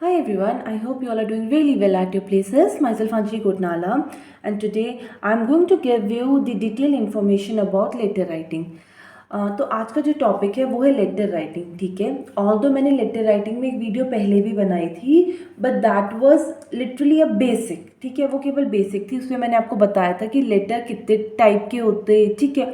Hi everyone, I hope you all are doing really well at your places. Myself Anjali Kotnala, and today I'm going to give you the detailed information about letter writing. तो आज का जो topic है वो है letter writing, ठीक है। Although मैंने लेटर राइटिंग में एक वीडियो पहले भी बनाई थी, but that was literally a basic, ठीक है। वो केवल बेसिक थी, उसमें मैंने आपको बताया था कि लेटर कितने टाइप के होते हैं, ठीक है,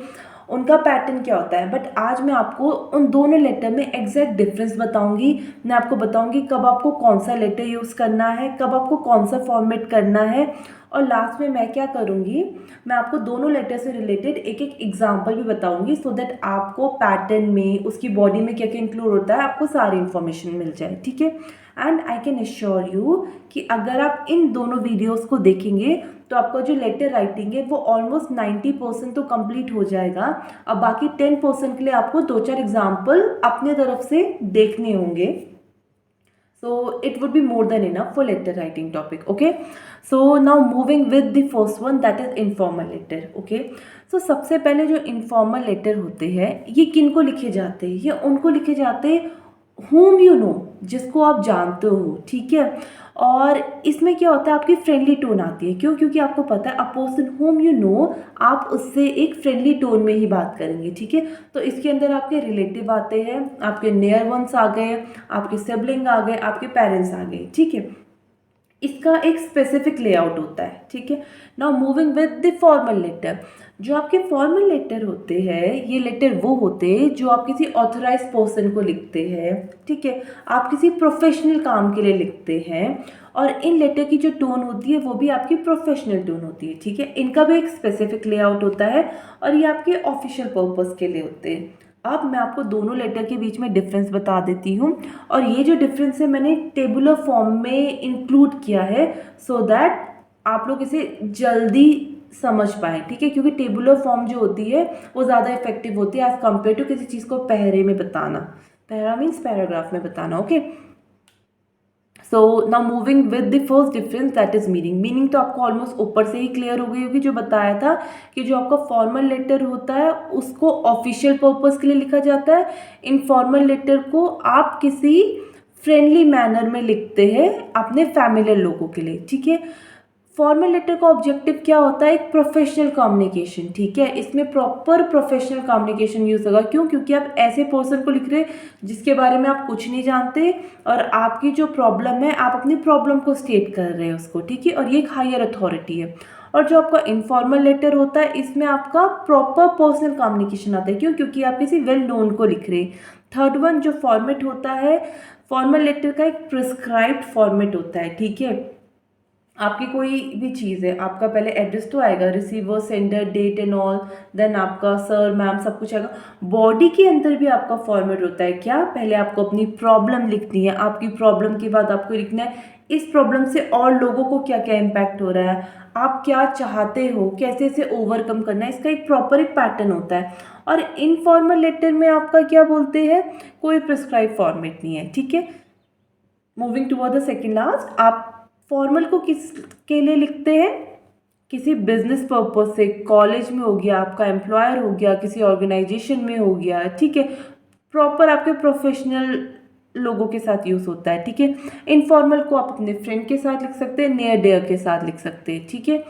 उनका पैटर्न क्या होता है। बट आज मैं आपको उन दोनों लेटर में एग्जैक्ट डिफरेंस बताऊंगी। मैं आपको बताऊंगी कब आपको कौन सा लेटर यूज़ करना है, कब आपको कौन सा फॉर्मेट करना है, और लास्ट में मैं क्या करूँगी, मैं आपको दोनों लेटर से रिलेटेड एक एक एग्जाम्पल भी बताऊंगी, सो दैट आपको पैटर्न में, उसकी बॉडी में क्या क्या इंक्लूड होता है, आपको सारी इन्फॉर्मेशन मिल जाए, ठीक है। And I can assure you कि अगर आप इन दोनों वीडियोस को देखेंगे तो आपका जो लेटर राइटिंग है वो ऑलमोस्ट 90% तो कंप्लीट हो जाएगा। अब बाकी 10% के लिए आपको दो चार एग्जाम्पल अपने तरफ से देखने होंगे। So it would be more than enough for letter writing topic. Okay, so now moving with the first one, that is informal letter. Okay, so सबसे पहले जो informal letter होते हैं ये किन को लिखे जाते हैं, ये उनको लिखे जाते हैं whom you know, जिसको आप जानते हो, ठीक है। और इसमें क्या होता है, आपकी फ्रेंडली टोन आती है, क्यों, क्योंकि आपको पता है a person whom you know, आप उससे एक फ्रेंडली टोन में ही बात करेंगे, ठीक है। तो इसके अंदर आपके रिलेटिव आते हैं, आपके नियर वंस आ गए, आपके सिबलिंग आ गए, आपके पेरेंट्स आ गए, ठीक है। इसका एक स्पेसिफिक लेआउट होता है, ठीक है। Now moving with the formal letter, जो आपके फॉर्मल लेटर होते हैं, ये लेटर वो होते हैं जो आप किसी ऑथराइज पर्सन को लिखते हैं, ठीक है। आप किसी प्रोफेशनल काम के लिए लिखते हैं, और इन लेटर की जो टोन होती है वो भी आपकी प्रोफेशनल टोन होती है, ठीक है। इनका भी एक स्पेसिफिक लेआउट होता है, और ये आपके ऑफिशियल पर्पस के लिए होते हैं। अब मैं आपको दोनों लेटर के बीच में डिफरेंस बता देती हूँ, और ये जो डिफरेंस है मैंने टेबुलर फॉर्म में इंक्लूड किया है, सो दैट आप लोग इसे जल्दी समझ पाए, ठीक है। क्योंकि टेबुलर फॉर्म जो होती है वो ज़्यादा इफेक्टिव होती है एज कम्पेयर टू किसी चीज़ को पहरे में बताना। पहरा मीन्स पैराग्राफ में बताना, okay. So now moving with the first difference, that is meaning. Meaning तो आपको ऑलमोस्ट ऊपर से ही क्लियर हो गई होगी, जो बताया था कि जो आपका फॉर्मल लेटर होता है उसको ऑफिशियल पर्पस के लिए लिखा जाता है। इनफॉर्मल लेटर को आप किसी फ्रेंडली मैनर में लिखते हैं अपने फैमिलियर लोगों के लिए, ठीक है। फॉर्मल लेटर का ऑब्जेक्टिव क्या होता है, एक प्रोफेशनल कम्युनिकेशन, ठीक है। इसमें प्रॉपर प्रोफेशनल कम्युनिकेशन यूज होगा, क्यों, क्योंकि आप ऐसे पर्सन को लिख रहे हैं जिसके बारे में आप कुछ नहीं जानते, और आपकी जो प्रॉब्लम है आप अपनी प्रॉब्लम को स्टेट कर रहे हैं उसको, ठीक है। और ये एक हायर अथॉरिटी है। और जो आपका इनफॉर्मल लेटर होता है इसमें आपका प्रॉपर पर्सनल कम्युनिकेशन आता है, क्यों, क्योंकि आप किसी वेल नोन को लिख रहे हैं। थर्ड वन जो फॉर्मेट होता है फॉर्मल लेटर का, एक प्रिस्क्राइब्ड फॉर्मेट होता है, ठीक है। आपकी कोई भी चीज़ है, आपका पहले एड्रेस तो आएगा, receiver, sender, date and all, then आपका सर, मैम, सब कुछ आएगा। बॉडी के अंदर भी आपका फॉर्मेट होता है, क्या, पहले आपको अपनी प्रॉब्लम लिखनी है, आपकी प्रॉब्लम के बाद आपको लिखना है इस प्रॉब्लम से और लोगों को क्या क्या इम्पैक्ट हो रहा है, आप क्या चाहते हो, कैसे इसे ओवरकम करना है, इसका एक प्रॉपर एक पैटर्न होता है। और इनफॉर्मल लेटर में आपका क्या बोलते हैं, कोई प्रिस्क्राइब फॉर्मेट नहीं है, ठीक है। Moving toward the second last, आप फॉर्मल को किस के लिए लिखते हैं, किसी बिजनेस पर्पज से, कॉलेज में हो गया, आपका एम्प्लॉयर हो गया, किसी ऑर्गेनाइजेशन में हो गया, ठीक है। प्रॉपर आपके प्रोफेशनल लोगों के साथ यूज़ होता है, ठीक है। इनफॉर्मल को आप अपने फ्रेंड के साथ लिख सकते हैं, नियर डियर के साथ लिख सकते हैं, ठीक है।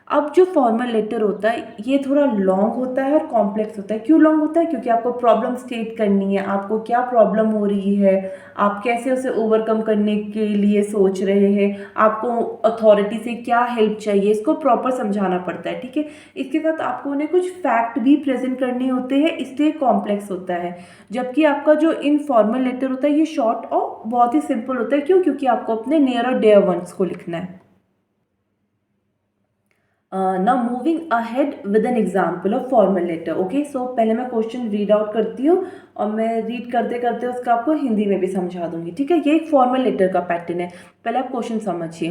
अब जो फॉर्मल लेटर होता है ये थोड़ा लॉन्ग होता है और कॉम्प्लेक्स होता है। क्यों लॉन्ग होता है, क्योंकि आपको प्रॉब्लम स्टेट करनी है, आपको क्या प्रॉब्लम हो रही है, आप कैसे उसे ओवरकम करने के लिए सोच रहे हैं, आपको अथॉरिटी से क्या हेल्प चाहिए, इसको प्रॉपर समझाना पड़ता है, ठीक है। इसके साथ आपको उन्हें कुछ फैक्ट भी प्रेजेंट करने होते हैं, इसलिए कॉम्प्लेक्स होता है। जबकि आपका जो इनफॉर्मल लेटर होता है ये शॉर्ट और बहुत ही सिंपल होता है, क्यों, क्योंकि आपको अपने नियर और डियर वंस को लिखना है। Now moving ahead with an example of formal letter, okay. So पहले मैं क्वेश्चन रीड आउट करती हूँ, और मैं रीड करते करते उसका आपको हिंदी में भी समझा दूंगी, ठीक है। ये एक फॉर्मल लेटर का पैटर्न है। पहले आप क्वेश्चन समझिए।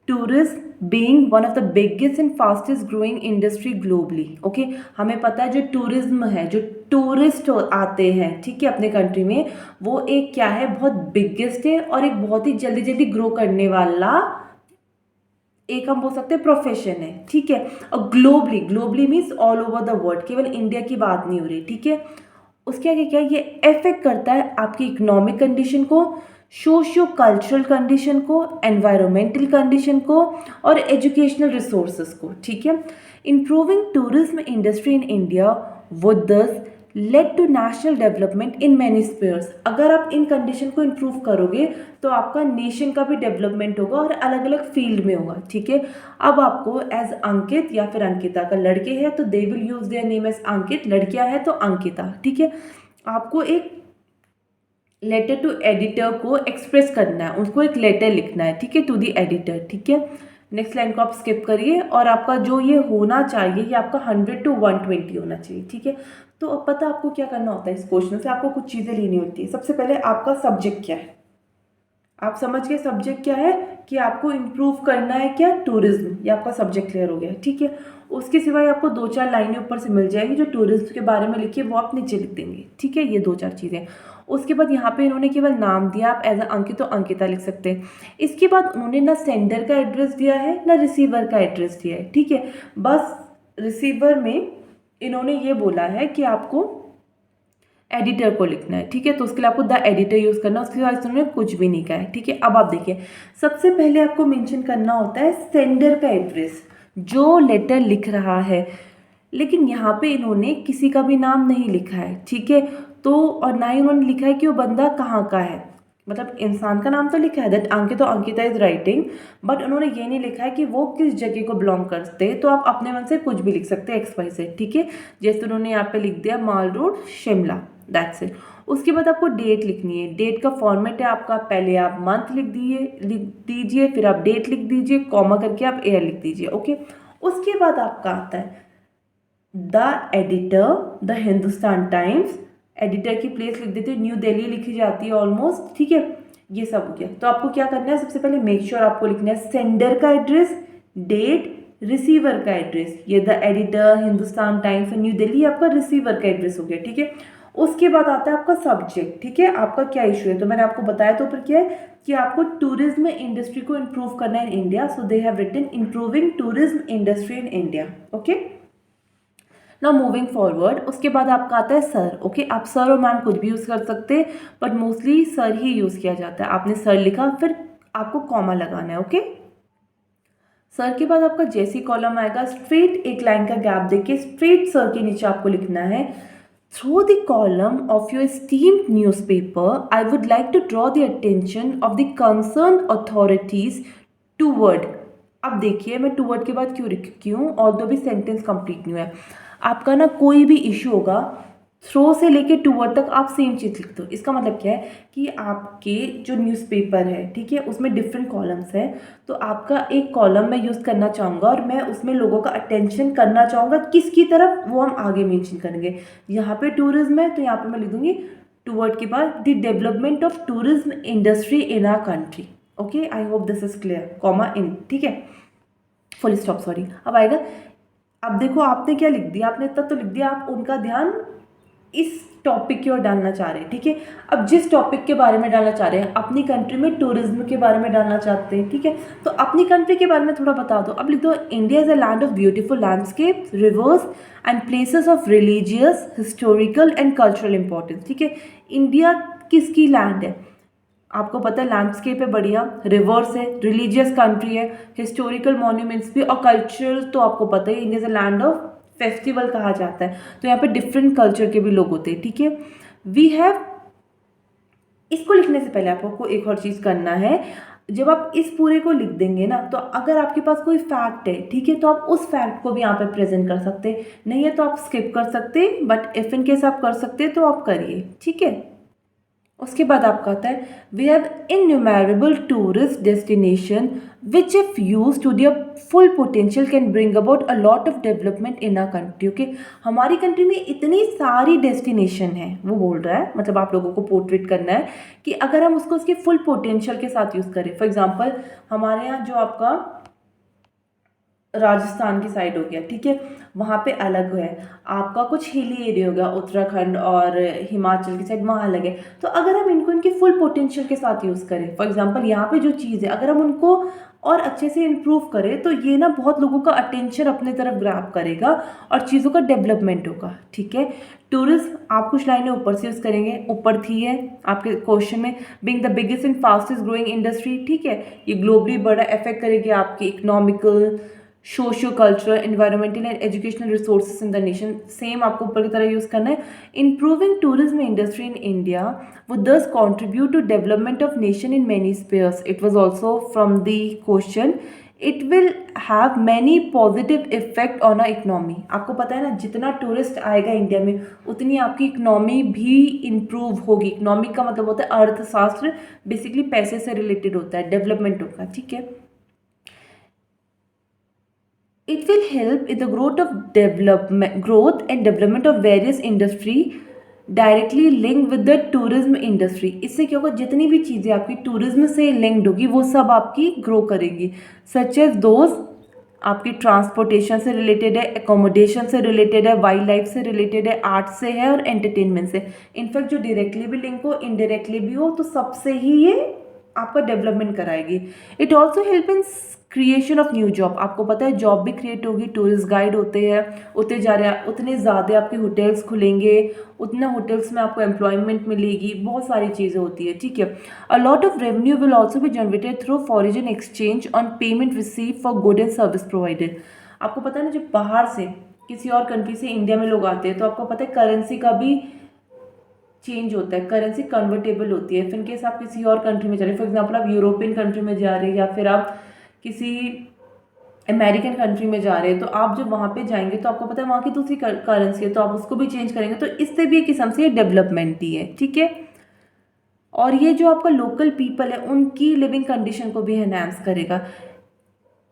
Tourism being one of the biggest and fastest growing industry globally, okay. हमें पता है जो टूरिज्म है, जो टूरिस्ट आते हैं, ठीक है, अपने कंट्री में, वो एक क्या है, बहुत बिगेस्ट है और एक बहुत ही जल्दी जल्दी ग्रो करने वाला एक हम बोल सकते हैं प्रोफेशन है, ठीक है। और globally, globally means all over the world, केवल इंडिया की बात नहीं हो रही, ठीक है। उसके आगे क्या है, ये अफेक्ट करता है आपकी इकोनॉमिक कंडीशन को, सोशियो कल्चरल कंडीशन को, एनवायरमेंटल कंडीशन को और एजुकेशनल रिसोर्सेज को, ठीक है। Improving tourism industry in India would thus lead to national development in many spheres. अगर आप इन कंडीशन को इम्प्रूव करोगे तो आपका नेशन का भी डेवलपमेंट होगा और अलग अलग फील्ड में होगा, ठीक है। अब आपको एज अंकित या फिर अंकिता, अगर लड़के हैं तो they will use their name as Ankit, लड़कियां हैं तो अंकिता, ठीक है। आपको एक लेटर टू एडिटर को एक्सप्रेस करना है, उसको एक लेटर लिखना है, ठीक है, टू दी एडिटर, ठीक है। नेक्स्ट लाइन को आप स्किप करिए और आपका जो ये होना चाहिए ये आपका 100 to 120 होना चाहिए, ठीक है। तो अब पता आपको क्या करना होता है, इस क्वेश्चन से आपको कुछ चीज़ें लेनी होती है। सबसे पहले आपका सब्जेक्ट क्या है, आप समझ गए सब्जेक्ट क्या है, कि आपको इम्प्रूव करना है क्या, टूरिज्म, ये आपका सब्जेक्ट क्लियर हो गया, ठीक है। उसके सिवाय आपको 2-4 लाइनें ऊपर से मिल जाएंगी जो टूरिज्म के बारे में लिखी है, वो आप नीचे लिख देंगे, ठीक है। ये 2-4 चीज़ें। उसके बाद यहाँ पे इन्होंने केवल नाम दिया, आप एज अ अंकित तो अंकिता लिख सकते हैं। इसके बाद उन्होंने ना सेंडर का एड्रेस दिया है ना रिसीवर का एड्रेस दिया है, ठीक है। बस रिसीवर में इन्होंने ये बोला है कि आपको एडिटर को लिखना है, ठीक है। तो उसके लिए आपको द एडिटर यूज़ करना है, उसके बाद उन्होंने कुछ भी नहीं कहा है, ठीक है। अब आप देखिए, सबसे पहले आपको मेंशन करना होता है सेंडर का एड्रेस, जो लेटर लिख रहा है। लेकिन यहाँ पे इन्होंने किसी का भी नाम नहीं लिखा है, ठीक है। तो और ना ही उन्होंने लिखा है कि वो बंदा कहाँ का है, मतलब इंसान का नाम तो लिखा है दैट अंकित, तो अंकिता इज राइटिंग, बट उन्होंने ये नहीं लिखा है कि वो किस जगह को बिलोंग करते हैं। तो आप अपने मन से कुछ भी लिख सकते हैं XY से, ठीक है। जैसे उन्होंने यहाँ पे लिख दिया माल रोड शिमला, दैट्स इट। उसके बाद आपको डेट लिखनी है। डेट का फॉर्मेट है आपका, पहले आप मंथ लिख दीजिए, फिर आप डेट लिख दीजिए, कॉमा करके आप ईयर लिख दीजिए, ओके। उसके बाद आपका आता है the editor, the Hindustan times, editor की प्लेस लिख देते हैं, न्यू दिल्ली लिखी जाती है ऑलमोस्ट, ठीक है। ये सब हो गया। तो आपको क्या करना है, सबसे पहले मेक श्योर आपको लिखना है सेंडर का एड्रेस, डेट, रिसीवर का एड्रेस। ये द एडिटर, हिंदुस्तान टाइम्स और न्यू दिल्ली आपका रिसीवर का एड्रेस हो गया, ठीक है। उसके बाद आता है आपका सब्जेक्ट, ठीक है, आपका क्या इशू है। तो मैंने आपको बताया तो ऊपर क्या है कि आपको टूरिज्म इंडस्ट्री को इम्प्रूव करना है in India, so they have written improving tourism industry in India, okay. Now moving forward, उसके बाद आपका आता है सर, ओके। आप सर और मैम कुछ भी यूज़ कर सकते हैं, बट मोस्टली सर ही यूज़ किया जाता है। आपने सर लिखा, फिर आपको कॉमा लगाना है, ओके। सर के बाद आपका जैसी कॉलम आएगा, स्ट्रेट एक लाइन का गैप देके स्ट्रेट सर के नीचे आपको लिखना है, through the column of your esteemed newspaper I would like to draw the attention of the concern authorities toward. अब देखिए मैं टूवर्ड के बाद क्यों ऑल्दो भी सेंटेंस कंप्लीट नहीं है। आपका ना कोई भी इशू होगा, थ्रो से लेके टूवर्ड तक आप सेम चीज़ लिख दो। इसका मतलब क्या है कि आपके जो न्यूज़पेपर है, ठीक है, उसमें डिफरेंट कॉलम्स हैं। तो आपका एक कॉलम मैं यूज़ करना चाहूँगा और मैं उसमें लोगों का अटेंशन करना चाहूँगा किसकी तरफ, वो हम आगे मेंशन करेंगे। यहाँ पे टूरिज्म है तो यहाँ पे मैं लिख दूँगी टूवर्ड के बाद the development of tourism industry in our country, okay. I hope this is clear, comma in, ठीक है, फुल स्टॉप, सॉरी। अब आएगा, अब देखो आपने क्या लिख दिया, आपने इतना तो लिख दिया, आप उनका ध्यान इस टॉपिक की ओर डालना चाह रहे हैं, ठीक है। अब जिस टॉपिक के बारे में डालना चाह रहे हैं, अपनी कंट्री में टूरिज्म के बारे में डालना चाहते हैं, ठीक है, तो अपनी कंट्री के बारे में थोड़ा बता दो। अब लिख दो India is a land of beautiful landscape, reverse and places of religious, historical and cultural importance, ठीक है। इंडिया किसकी लैंड है, आपको पता है लैंडस्केप है बढ़िया, रिवर्स है, रिलीजियस कंट्री है, हिस्टोरिकल मॉन्यूमेंट्स भी, और कल्चरल तो आपको पता ही India is a land of festival कहा जाता है। तो यहाँ पे डिफरेंट कल्चर के भी लोग होते हैं, ठीक है। वी हैव, इसको लिखने से पहले आपको एक और चीज़ करना है। जब आप इस पूरे को लिख देंगे ना, तो अगर आपके पास कोई फैक्ट है, ठीक है, तो आप उस फैक्ट को भी यहाँ पे प्रेजेंट कर सकते हैं, नहीं है तो आप स्किप कर सकते हैं, बट इफ इन केस आप कर सकते हैं तो आप करिए, ठीक है। उसके बाद आपका आता है we have innumerable tourist destination which if use to their full potential can bring about a lot of development in our country, okay. हमारी कंट्री में इतनी सारी डेस्टिनेशन है, वो बोल रहा है, मतलब आप लोगों को पोर्ट्रेट करना है कि अगर हम उसको उसके फुल पोटेंशियल के साथ यूज़ करें। फॉर एग्जाम्पल हमारे यहाँ जो आपका राजस्थान की साइड हो गया, ठीक है, वहाँ पे अलग है। आपका कुछ हिली एरिया हो गया, उत्तराखंड और हिमाचल की साइड, वहाँ अलग है। तो अगर हम इनको इनके फुल पोटेंशियल के साथ यूज़ करें, फॉर एग्जांपल यहाँ पे जो चीज़ है अगर हम उनको और अच्छे से इम्प्रूव करें तो ये ना बहुत लोगों का अटेंशन अपने तरफ ग्रैब करेगा और चीज़ों का डेवलपमेंट होगा, ठीक है। टूरिज्म, आप कुछ लाइनें ऊपर से यूज़ करेंगे, ऊपर थी है आपके क्वेश्चन में, being the biggest and fastest growing industry, ठीक है, ये ग्लोबली बड़ा इफेक्ट करेगी आपकी economical, socio cultural, environmental and educational resources in the nation. Same आपको ऊपर की तरह यूज़ करना है। Improving tourism industry in India would thus contribute to development of nation in many spheres. It was also from the question. It will have many positive effect on our economy. आपको पता है ना, जितना tourist आएगा India में उतनी आपकी economy भी इम्प्रूव होगी। इकोनॉमी का मतलब होता है अर्थशास्त्र, बेसिकली पैसे से रिलेटेड होता है, डेवलपमेंट होगा, ठीक है। It will help in the growth and development of various industry directly link with the tourism industry. इससे क्या होगा, जितनी भी चीज़ें आपकी टूरिज्म से लिंक्ड होगी वो सब आपकी ग्रो करेंगी, सच एज दोज आपकी ट्रांसपोर्टेशन से रिलेटेड है, एकोमोडेशन से रिलेटेड है, वाइल्ड लाइफ से रिलेटेड है, आर्ट से है और एंटरटेनमेंट से। इनफैक्ट जो डायरेक्टली भी लिंक हो, इनडायरेक्टली भी हो, तो सबसे ही ये आपका डेवलपमेंट कराएगी। It also help in creation of new job. आपको पता है जॉब भी क्रिएट होगी, टूरिस्ट गाइड होते हैं, उतने ज़्यादा आपके होटल्स खुलेंगे, उतना होटल्स में आपको एम्प्लॉयमेंट मिलेगी, बहुत सारी चीज़ें होती है, ठीक है। अ lot of revenue will also be generated through foreign exchange on payment receive for good and service provided. आपको पता है ना, जब बाहर से किसी और कंट्री से इंडिया में लोग आते हैं तो आपको पता है करेंसी का भी चेंज होता है, करेंसी कन्वर्टेबल होती है। फिर केस आप किसी और कंट्री में जा रहे हैं, फॉर एग्जांपल आप यूरोपियन कंट्री में जा रहे हैं या फिर आप किसी अमेरिकन कंट्री में जा रहे हैं, तो आप जब वहाँ पे जाएंगे तो आपको पता है वहाँ की दूसरी करेंसी है, तो आप उसको भी चेंज करेंगे, तो इससे भी एक किस्म से डेवलपमेंट ही है, ठीक है। और ये जो आपका लोकल पीपल है उनकी लिविंग कंडीशन को भी एनहांस करेगा।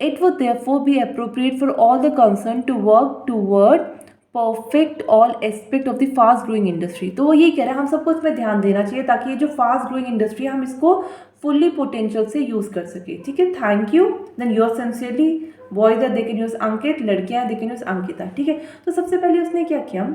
It would therefore be appropriate for all the concerned to work toward perfect all aspect of the fast growing industry। तो वो ये कह रहा है हम सबको इसमें ध्यान देना चाहिए ताकि ये जो फास्ट ग्रोइंग इंडस्ट्री है हम इसको फुल्ली पोटेंशियल से यूज़ कर सके, ठीक है। Thank you. Then your sincerely, boys are they can use Ankit, लड़कियां दे कैन यूज़ अंकिता, ठीक है। तो सबसे पहले उसने क्या किया,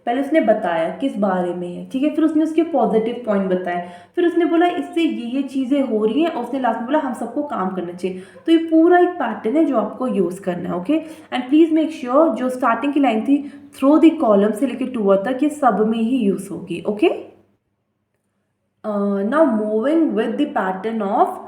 पहले उसने बताया किस बारे में है, ठीक है, फिर उसने उसके पॉजिटिव पॉइंट बताए, फिर उसने बोला इससे ये चीज़ें हो रही हैं, और उसने लास्ट में बोला हम सबको काम करना चाहिए। तो ये पूरा एक पैटर्न है जो आपको यूज़ करना है, okay. And please make sure जो स्टार्टिंग की लाइन थी थ्रो द कॉलम से लेकर टूवर्ड तक, ये सब में ही यूज़ होगी, okay. Now moving with the pattern of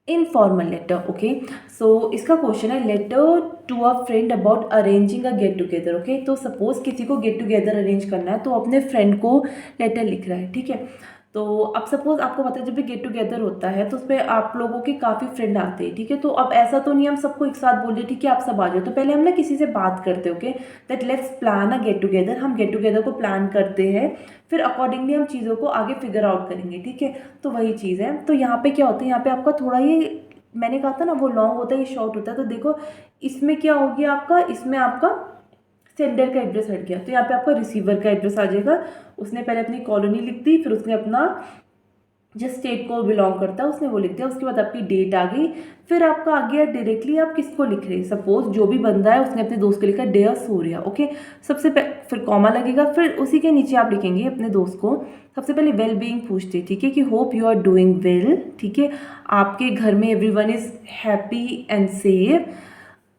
informal letter, okay. So इसका क्वेश्चन है letter to a friend about arranging a get together, okay. तो सपोज किसी को गेट टुगेदर अरेंज करना है तो अपने फ्रेंड को लेटर लिख रहा है, ठीक है। तो अब सपोज आपको पता है जब भी गेट टुगेदर होता है तो उस पर आप लोगों के काफ़ी फ्रेंड आते हैं, ठीक है। तो अब ऐसा तो नहीं हम सबको एक साथ बोल रहे ठीक है आप सब आ जाओ, तो पहले हम ना किसी से बात करते हैं, okay, that let's plan a get together. हम गेट टुगेदर को प्लान करते हैं, फिर अकॉर्डिंगली हम चीज़ों को आगे फिगर आउट करेंगे, ठीक है। तो वही चीज़ है। तो यहाँ पे क्या होता है, यहाँ पे आपका थोड़ा ये मैंने कहा था ना वो लॉन्ग होता है ये शॉर्ट होता है। तो देखो इसमें क्या हो गया आपका, इसमें आपका सेंडर का एड्रेस हट गया, तो यहाँ पे आपका रिसीवर का एड्रेस आ जाएगा। उसने पहले अपनी कॉलोनी लिख दी, फिर उसने अपना जिस स्टेट को बिलोंग करता है उसने वो लिख दिया, उसके बाद आपकी डेट आ गई, फिर आपका आ गया डायरेक्टली आप किसको लिख रहे हैं। सपोज जो भी बंदा है उसने अपने दोस्त को लिखा डियर सूर्या, ओके। सबसे फिर कॉमा लगेगा, फिर उसी के नीचे आप लिखेंगे अपने दोस्त को सबसे पहले वेल बीइंग पूछते, ठीक है, कि hope you are doing well, ठीक है, आपके घर में everyone is happy and safe.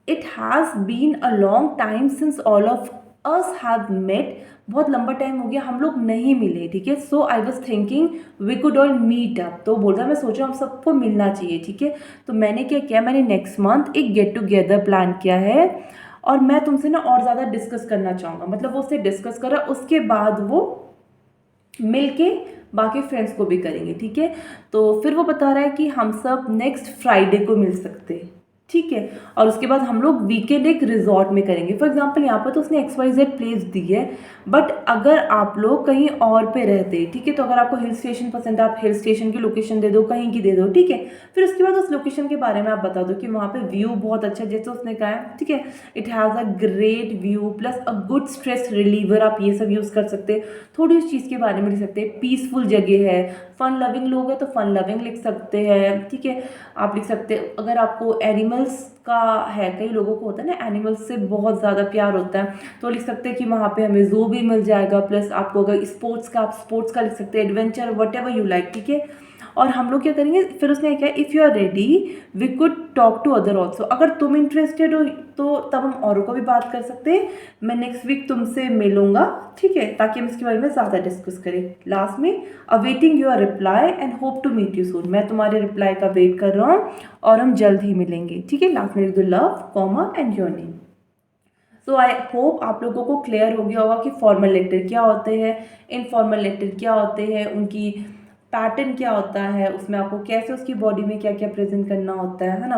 It has been a long time since all of us have met, बहुत लंबा टाइम हो गया हम लोग नहीं मिले, ठीक है। So I was thinking we could all meet up, तो बोल रहा मैं सोच रहा हूँ हम सबको मिलना चाहिए, ठीक है। तो मैंने क्या किया, मैंने नेक्स्ट मंथ एक गेट टुगेदर प्लान किया है और मैं तुमसे ना और ज़्यादा डिस्कस करना चाहूँगा। मतलब वो उससे डिस्कस करा, उसके बाद वो मिलके बाकी फ्रेंड्स को भी करेंगे, ठीक है। तो फिर वो बता रहा है कि हम सब नेक्स्ट फ्राइडे को मिल सकते हैं, ठीक है। और उसके बाद हम लोग वीकेंड एक रिजॉर्ट में करेंगे। फॉर एग्जांपल यहाँ पर तो उसने XYZ प्लेस दी है, बट अगर आप लोग कहीं और पे रहते, ठीक है, तो अगर आपको हिल स्टेशन पसंद है आप हिल स्टेशन की लोकेशन दे दो, कहीं की दे दो, ठीक है। फिर उसके बाद उस लोकेशन के बारे में आप बता दो कि वहाँ पे व्यू बहुत अच्छा है, जैसे उसने कहा है, ठीक है, it has a great view plus a good stress reliever, आप ये सब यूज़ कर सकते हैं। थोड़ी उस चीज़ के बारे में लिख सकते हैं, पीसफुल जगह है, फन लविंग लोग हैं तो फन लविंग लिख सकते हैं, ठीक है। आप लिख सकते हैं अगर आपको एनिमल एनिमल्स का है, कई लोगों को होता है ना एनिमल्स से बहुत ज़्यादा प्यार होता है, तो लिख सकते हैं कि वहाँ पे हमें ज़ू भी मिल जाएगा, प्लस आपको अगर स्पोर्ट्स का, आप स्पोर्ट्स का लिख सकते हैं, adventure what ever you like, ठीक है। और हम लोग क्या करेंगे, फिर उसने क्या, if you are ready we could talk to other also, अगर तुम इंटरेस्टेड हो तो तब हम औरों को भी बात कर सकते हैं। मैं नेक्स्ट वीक तुमसे मिलूंगा, ठीक है, ताकि हम इसके बारे में ज़्यादा डिस्कस करें। लास्ट में awaiting your reply and hope to meet you soon, मैं तुम्हारे रिप्लाई का वेट कर रहा हूँ और हम जल्द ही मिलेंगे, ठीक है। लास्ट में लिख दो love comma and your name. So I hope आप लोगों को क्लियर हो गया होगा कि फॉर्मल लेटर क्या होते हैं, इनफॉर्मल लेटर क्या होते हैं, उनकी पैटर्न क्या होता है, उसमें आपको कैसे उसकी बॉडी में क्या क्या प्रेजेंट करना होता है ना।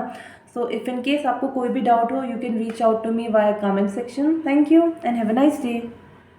सो इफ़ इन केस आपको कोई भी डाउट हो, you can reach out to me via comment section. Thank you and have a nice day.